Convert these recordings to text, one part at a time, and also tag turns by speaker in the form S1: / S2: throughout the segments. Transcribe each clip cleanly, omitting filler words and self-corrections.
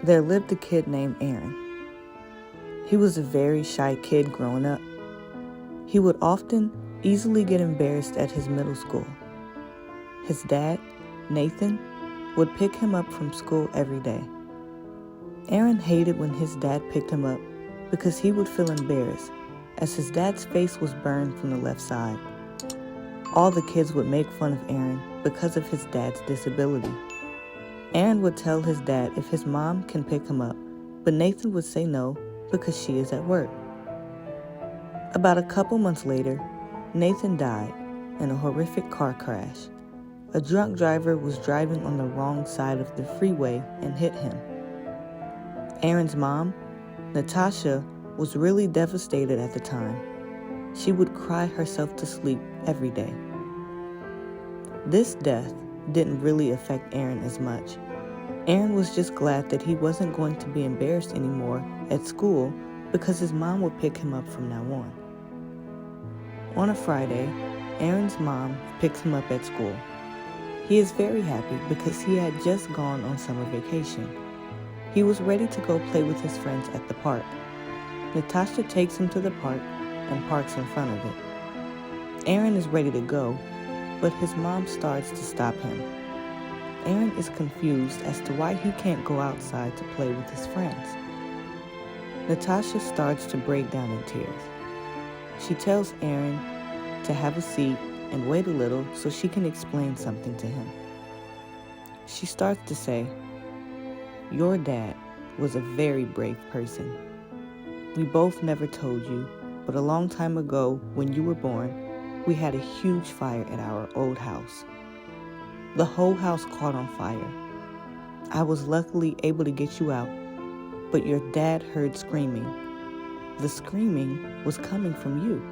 S1: There lived a kid named Aaron. He was a very shy kid growing up. He would often easily get embarrassed at his middle school. His dad, Nathan, would pick him up from school every day. Aaron hated when his dad picked him up because he would feel embarrassed, as his dad's face was burned from the left side. All the kids would make fun of Aaron because of his dad's disability. Aaron would tell his dad if his mom can pick him up, but Nathan would say no because she is at work. About a couple months later, Nathan died in a horrific car crash. A drunk driver was driving on the wrong side of the freeway and hit him. Aaron's mom, Natasha, was really devastated at the time. She would cry herself to sleep every day. This death didn't really affect Aaron as much. Aaron was just glad that he wasn't going to be embarrassed anymore at school because his mom would pick him up from now on. On a Friday, Aaron's mom picks him up at school. He is very happy because he had just gone on summer vacation. He was ready to go play with his friends at the park. Natasha takes him to the park and parks in front of it. Aaron is ready to go, but his mom starts to stop him. Aaron is confused as to why he can't go outside to play with his friends. Natasha starts to break down in tears. She tells Aaron to have a seat and wait a little so she can explain something to him. She starts to say, "Your dad was a very brave person. We both never told you, but a long time ago when you were born, we had a huge fire at our old house. The whole house caught on fire. I was luckily able to get you out, but your dad heard screaming. The screaming was coming from you.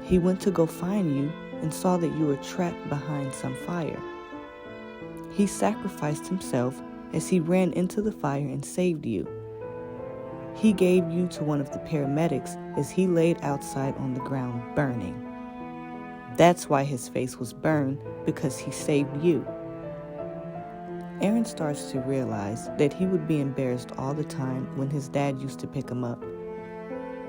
S1: He went to go find you and saw that you were trapped behind some fire. He sacrificed himself as he ran into the fire and saved you. He gave you to one of the paramedics as he laid outside on the ground burning. That's why his face was burned, because he saved you." Aaron starts to realize that he would be embarrassed all the time when his dad used to pick him up.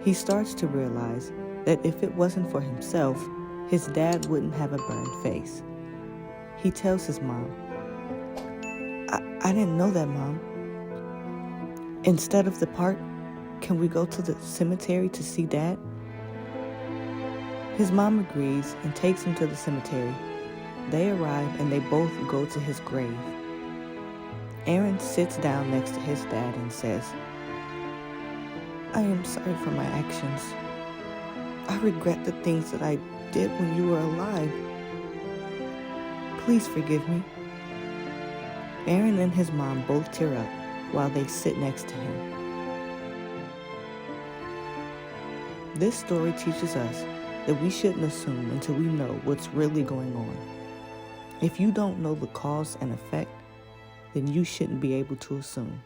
S1: He starts to realize that if it wasn't for himself, his dad wouldn't have a burned face. He tells his mom, I didn't know that, Mom. Instead of the park, can we go to the cemetery to see Dad?" His mom agrees and takes him to the cemetery. They arrive and they both go to his grave. Aaron sits down next to his dad and says, "I am sorry for my actions. I regret the things that I did when you were alive. Please forgive me." Aaron and his mom both tear up while they sit next to him. This story teaches us that we shouldn't assume until we know what's really going on. If you don't know the cause and effect, then you shouldn't be able to assume.